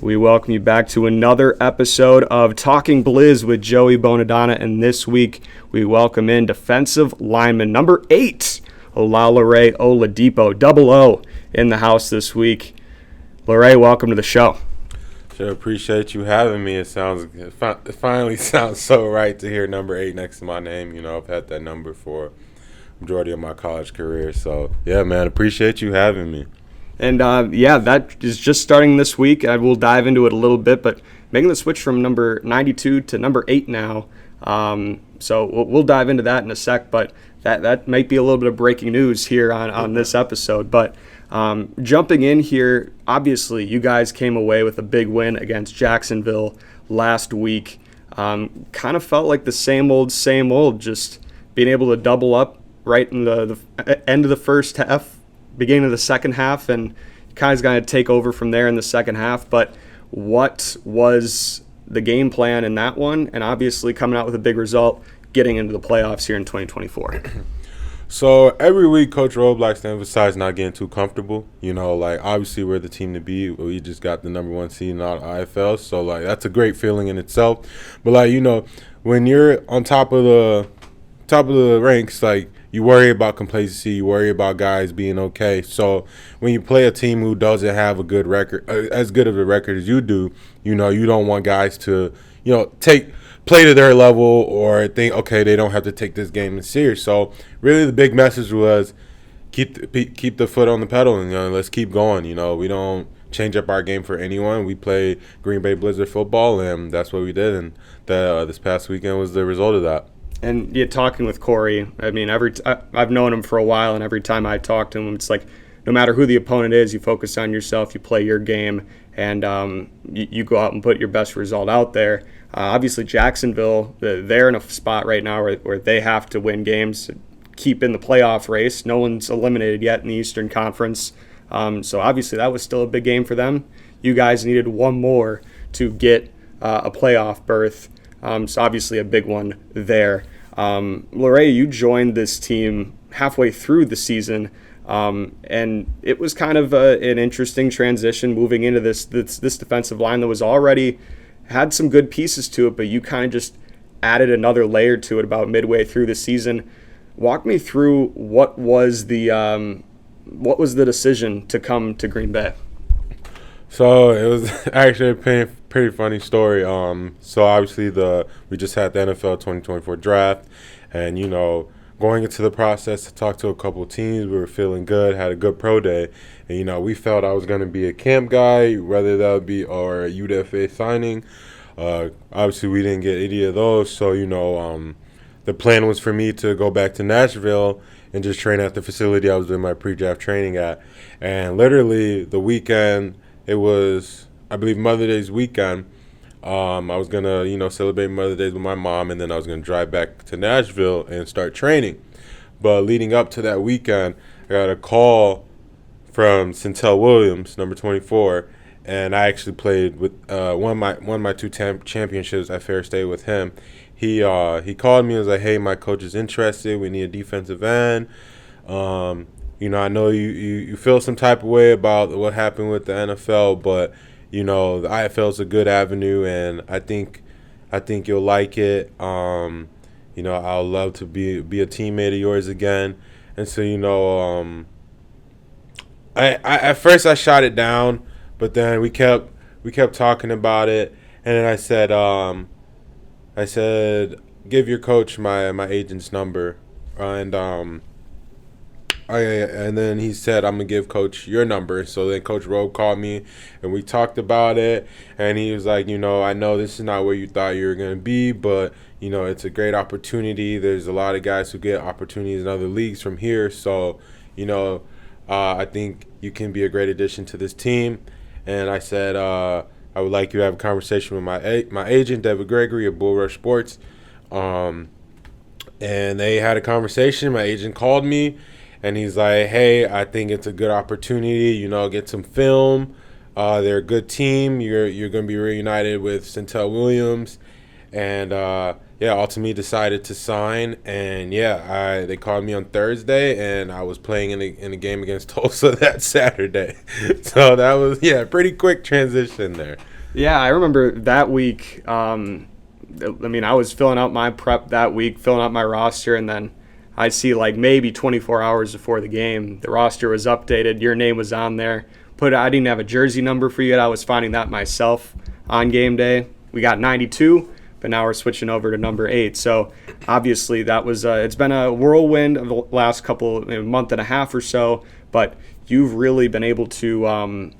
We welcome you back to another episode of Talking Blizz with Joey Bonadonna, and this week we welcome in defensive lineman number 8, Olalere Oladipo, double O, in the house this week. Lare, welcome to the show. Sure, appreciate you having me. It finally sounds so right to hear number 8 next to my name. You know, I've had that number for majority of my college career. So, yeah, man, appreciate you having me. And, that is just starting this week. I will dive into it a little bit, but making the switch from number 92 to number 8 now. So we'll dive into that in a sec, but that might be a little bit of breaking news here on this episode. But jumping in here, obviously you guys came away with a big win against Jacksonville last week. Kind of felt like the same old, just being able to double up right in the end of the first half, beginning of the second half, and kind of going to take over from there in the second half. But what was the game plan in that one? And obviously coming out with a big result, getting into the playoffs here in 2024. So every week, Coach Rob likes to emphasize not getting too comfortable. You know, like, obviously we're the team to beat. We just got the number 1 seed in our IFL, so like that's a great feeling in itself. But like, you know, when you're on top of the ranks, like, you worry about complacency, you worry about guys being okay. So when you play a team who doesn't have a good record, as good of a record as you do, you know, you don't want guys to, you know, play to their level or think, okay, they don't have to take this game in serious. So really the big message was keep the foot on the pedal and, you know, let's keep going. You know, we don't change up our game for anyone. We play Green Bay Blizzard football, and that's what we did. And this past weekend was the result of that. And talking with Corey, I mean, I've known him for a while, and every time I talk to him, it's like no matter who the opponent is, you focus on yourself, you play your game, and you go out and put your best result out there. Obviously, Jacksonville, they're in a spot right now where they have to win games, keep in the playoff race. No one's eliminated yet in the Eastern Conference. So obviously that was still a big game for them. You guys needed one more to get a playoff berth. So obviously a big one there. Lare, you joined this team halfway through the season, and it was kind of an interesting transition moving into this defensive line that was already had some good pieces to it, but you kind of just added another layer to it about midway through the season. Walk me through what was the decision to come to Green Bay? So it was actually a pretty funny story. So obviously we just had the NFL 2024 draft, and, you know, going into the process to talk to a couple of teams, we were feeling good, had a good pro day, and, you know, we felt I was going to be a camp guy, whether that would be or a UDFA signing. Obviously we didn't get any of those, so, you know, the plan was for me to go back to Nashville and just train at the facility I was doing my pre-draft training at. And literally the weekend, it was, I believe, Mother's Day's weekend. I was going to, you know, celebrate Mother's Day with my mom, and then I was going to drive back to Nashville and start training. But leading up to that weekend, I got a call from Centel Williams, number 24, and I actually played with won my 2 championships at Fair State with him. He called me and was like, hey, my coach is interested. We need a defensive end. You know, I know you feel some type of way about what happened with the NFL, but, you know, the IFL is a good avenue, and I think you'll like it. You know, I'll love to be a teammate of yours again. And so, you know, I at first I shot it down, but then we kept talking about it, and then I said, give your coach my agent's number, and then he said, I'm going to give Coach your number. So then Coach Rowe called me, and we talked about it, and he was like, you know, I know this is not where you thought you were going to be, but, you know, it's a great opportunity. There's a lot of guys who get opportunities in other leagues from here, so, you know, I think you can be a great addition to this team. And I said, I would like you to have a conversation with my agent, David Gregory of Bull Rush Sports. And they had a conversation. My agent called me, and he's like, hey, I think it's a good opportunity, you know, get some film. They're a good team. You're going to be reunited with Centel Williams. And ultimately decided to sign. And they called me on Thursday, and I was playing in a game against Tulsa that Saturday. So that was pretty quick transition there. Yeah, I remember that week. I was filling out my prep that week, filling out my roster, and then I see like maybe 24 hours before the game, the roster was updated. Your name was on there. I didn't have a jersey number for you yet. I was finding that myself on game day. We got 92, but now we're switching over to number 8. So obviously that was it's been a whirlwind of the last month and a half or so, but you've really been able to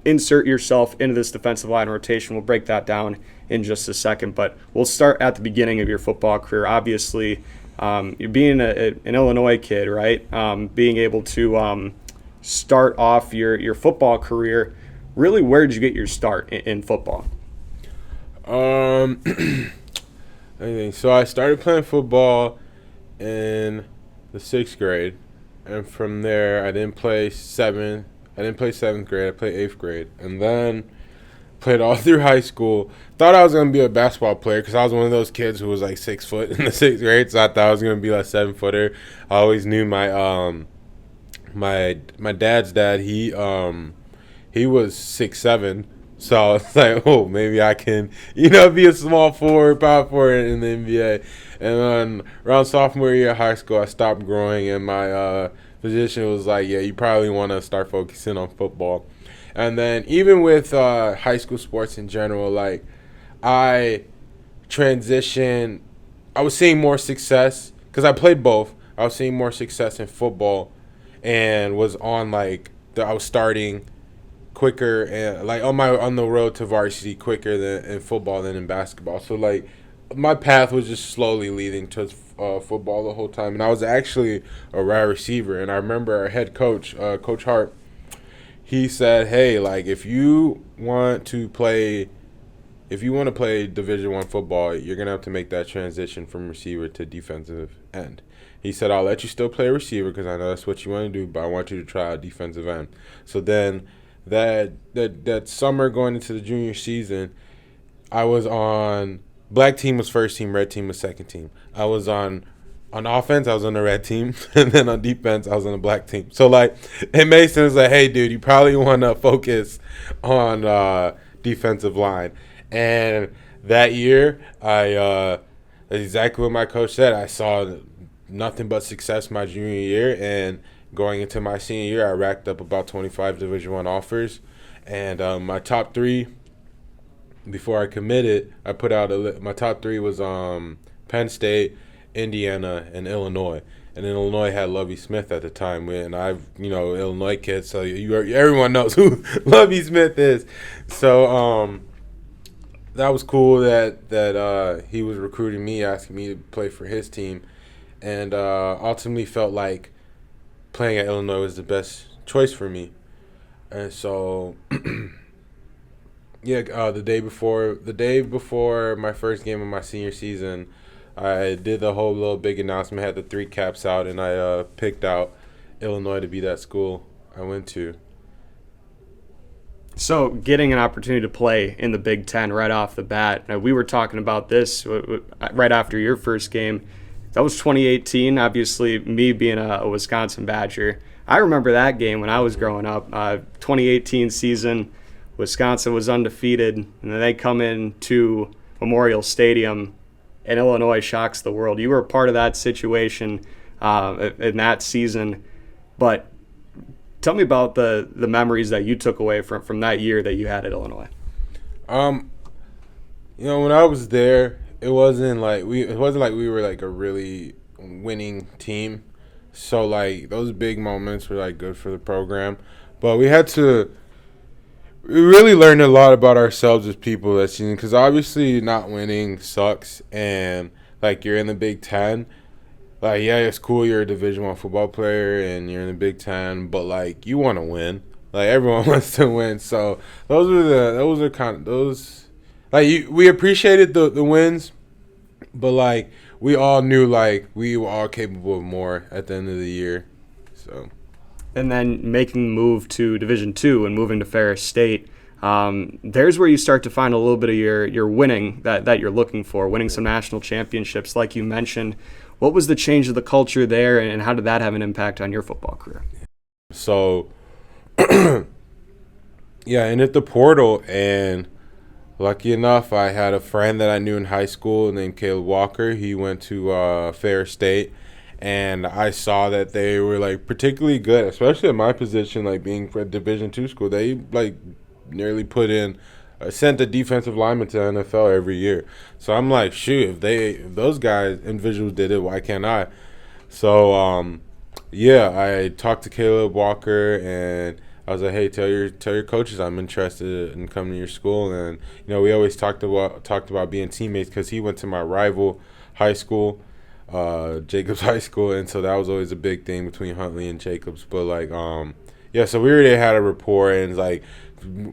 insert yourself into this defensive line rotation. We'll break that down in just a second, but we'll start at the beginning of your football career. Obviously, you're being an Illinois kid, right? Being able to start off your football career. Really, where did you get your start in football? So I started playing football in the 6th grade, and from there I didn't play 7th grade. I played 8th grade, and then played all through high school. Thought I was gonna be a basketball player because I was one of those kids who was like 6 foot in the 6th grade. So I thought I was gonna be like 7-footer. I always knew my my dad's dad. He was 6'7". So I was like, oh, maybe I can, be a small forward, power forward in the NBA. And then around sophomore year of high school, I stopped growing, and my physician was like, yeah, you probably want to start focusing on football. And then even with high school sports in general, like I transitioned, I was seeing more success because I played both. I was seeing more success in football and was on I was starting quicker and on the road to varsity quicker than in football than in basketball. So my path was just slowly leading to football the whole time, and I was actually a wide receiver. And I remember our head coach, Coach Hart, he said, "Hey, if you want to play Division I football, you're gonna have to make that transition from receiver to defensive end." He said, "I'll let you still play receiver because I know that's what you want to do, but I want you to try out defensive end." So then that summer going into the junior season, I was on black team was first team, red team was second team. I was on offense, I was on the red team, and then on defense, I was on the black team. So it made sense hey, dude, you probably want to focus on defensive line. And that year, that's exactly what my coach said. I saw nothing but success my junior year, and going into my senior year, I racked up about 25 Division I offers. And my top 3, before I committed, I put out my top 3 was Penn State, Indiana, and Illinois. And Illinois had Lovie Smith at the time, and Illinois kid, so everyone knows who Lovie Smith is. So that was cool that he was recruiting me, asking me to play for his team, and ultimately felt like playing at Illinois was the best choice for me. And so the day before my first game of my senior season, I did the whole little big announcement, had the 3 caps out, and I picked out Illinois to be that school I went to. So getting an opportunity to play in the Big Ten right off the bat, we were talking about this right after your first game. That was 2018, obviously me being a Wisconsin Badger. I remember that game when I was growing up. 2018 season, Wisconsin was undefeated, and then they come into Memorial Stadium, and Illinois shocks the world. You were a part of that situation in that season, but tell me about the memories that you took away from that year that you had at Illinois. When I was there, it wasn't like we were a really winning team. So those big moments were good for the program, but we really learned a lot about ourselves as people that season, because obviously not winning sucks, and you're in the Big Ten. It's cool you're a Division I football player and you're in the Big Ten, but you want to win. Everyone wants to win. So we appreciated the wins, but we all knew we were all capable of more at the end of the year. So. And then making the move to Division II and moving to Ferris State, There's where you start to find a little bit of your winning that you're looking for, winning some national championships, like you mentioned. What was the change of the culture there, and how did that have an impact on your football career? So, yeah, and at the portal, and lucky enough, I had a friend that I knew in high school named Caleb Walker. He went to Ferris State, and I saw that they were like particularly good, especially at my position, like being for a Division II school. They like nearly put in sent a defensive lineman to the NFL every year. So I'm like, shoot, if those guys individuals did it, why can't I? So yeah, I talked to Caleb Walker, and I was like, hey, tell your coaches I'm interested in coming to your school. And we always talked about being teammates, because he went to my rival high school, Jacobs High School, and so that was always a big thing between Huntley and Jacobs. But like yeah, so we already had a rapport, and like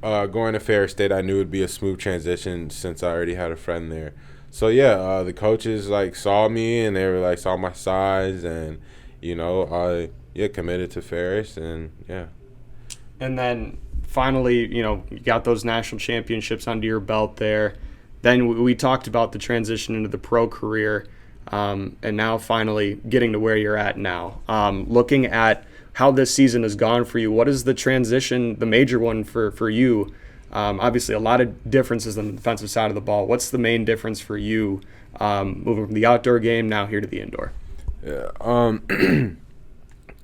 going to Ferris State, I knew it would be a smooth transition since I already had a friend there. So yeah, the coaches like saw me, and they were like saw my size, and I committed to Ferris, and yeah. And then finally, you got those national championships under your belt there. Then we talked about the transition into the pro career, and now finally getting to where you're at now. Looking at how this season has gone for you, what is the transition, the major one for you? Obviously, a lot of differences on the defensive side of the ball. What's the main difference for you moving from the outdoor game now here to the indoor? Yeah.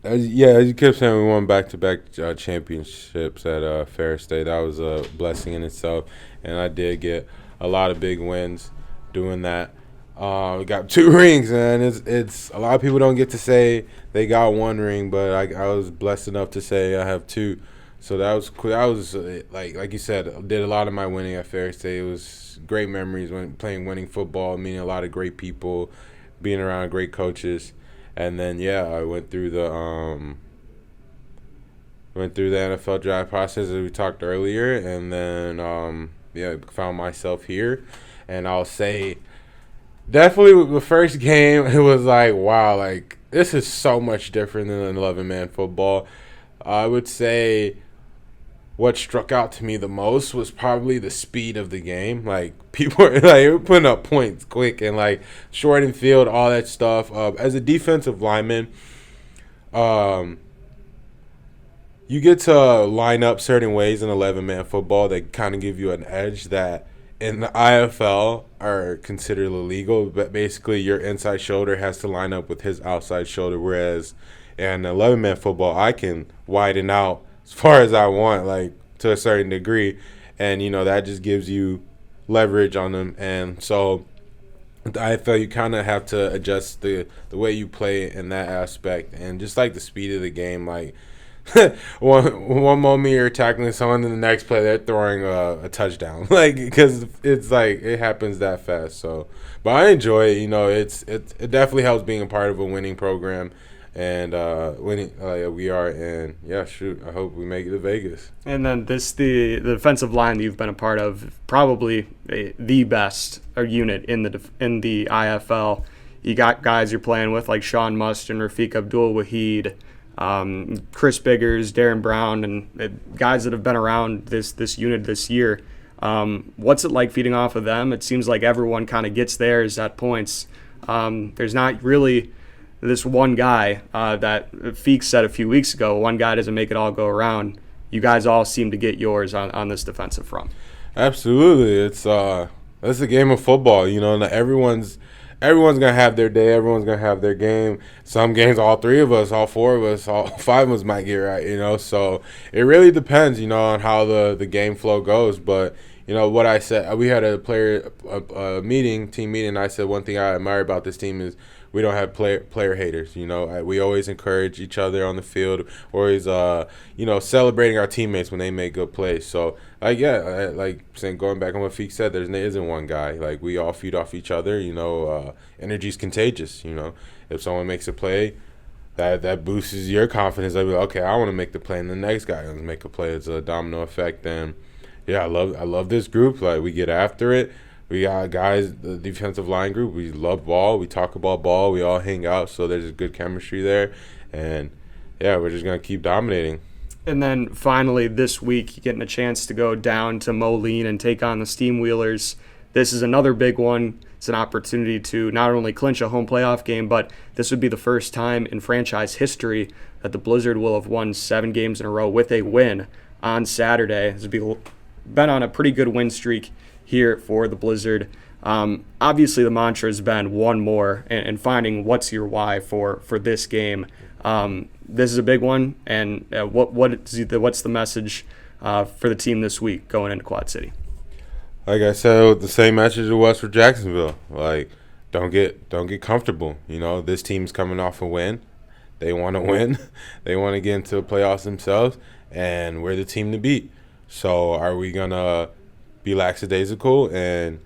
As you kept saying, we won back-to-back championships at Ferris State. That was a blessing in itself, and I did get a lot of big wins doing that. We got 2 rings, and it's a lot of people don't get to say they got 1 ring, but I was blessed enough to say I have 2. So that was cool. That was like you said, I did a lot of my winning at Ferris State. It was great memories when playing winning football, meeting a lot of great people, being around great coaches. And then I went through the NFL draft process as we talked earlier, and then found myself here. And I'll say, definitely the first game, it was like, wow, like this is so much different than an 11-man football. I would say what struck out to me the most was probably the speed of the game. Like, people were putting up points quick, and like short and field, all that stuff. As a defensive lineman, you get to line up certain ways in 11-man football that kind of give you an edge that in the IFL are considered illegal. But basically, your inside shoulder has to line up with his outside shoulder, whereas in 11-man football, I can widen out as far as I want, like to a certain degree, and that just gives you leverage on them. And so I felt you kind of have to adjust the way you play in that aspect, and just like the speed of the game. Like one moment you're tackling someone, and the next play they're throwing a touchdown, like, because it's like it happens that fast. So, but I enjoy it. It definitely helps being a part of a winning program. And winning, we are, and I hope we make it to Vegas. And then the defensive line that you've been a part of, probably the best unit in the IFL. You got guys you're playing with like Sean Must and Rafiq Abdul-Wahid, Chris Biggers, Darren Brown, and guys that have been around this unit this year. What's it like feeding off of them? It seems like everyone kind of gets theirs at points. There's not really this one guy that Feeks said a few weeks ago, one guy doesn't make it all go around. You guys all seem to get yours on this defensive front. Absolutely. It's a game of football, and everyone's gonna have their day, everyone's gonna have their game. Some games all 3 of us, all 4 of us, all 5 of us might get right, so it really depends, on how the game flow goes. But what I said, we had a team meeting, and I said one thing I admire about this team is we don't have player haters. We always encourage each other on the field. We're always, celebrating our teammates when they make good plays. So, like saying, going back on what Feek said, there isn't one guy. Like, we all feed off each other. Energy's contagious. If someone makes a play, that boosts your confidence. I'd be like, okay, I want to make the play, and the next guy doesn't make a play. It's a domino effect. And I love this group. Like, we get after it. We got guys, the defensive line group, we love ball. We talk about ball. We all hang out, so there's a good chemistry there. And, we're just going to keep dominating. And then finally this week, getting a chance to go down to Moline and take on the Steam Wheelers. This is another big one. It's an opportunity to not only clinch a home playoff game, but this would be the first time in franchise history that the Blizzard will have won 7 games in a row with a win on Saturday. This would been on a pretty good win streak here for the Blizzard. Obviously, the mantra has been one more and finding what's your why for this game. This is a big one, and what's the message for the team this week going into Quad City? Like I said, the same message it was for Jacksonville. Like, don't get comfortable. You know, this team's coming off a win. They want to win. They want to get into the playoffs themselves, and we're the team to beat. So are we gonna be lackadaisical and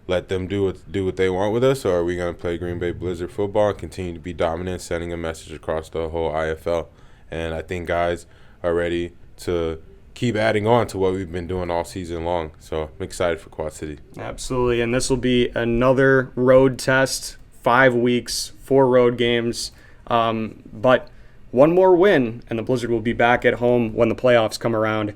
let them do what they want with us, or are we gonna play Green Bay Blizzard football and continue to be dominant, sending a message across the whole IFL? And I think guys are ready to keep adding on to what we've been doing all season long. So I'm excited for Quad City. Absolutely, and this will be another road test, 5 weeks, 4 road games, but one more win, and the Blizzard will be back at home when the playoffs come around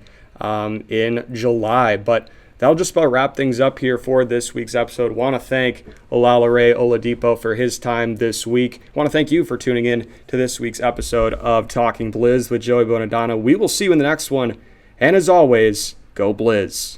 in July. But that'll just about wrap things up here for this week's episode. Want to thank Olalere Oladipo for his time this week. Want to thank you for tuning in to this week's episode of Talking Blizz with Joey Bonadonna. We will see you in the next one. And as always, go Blizz.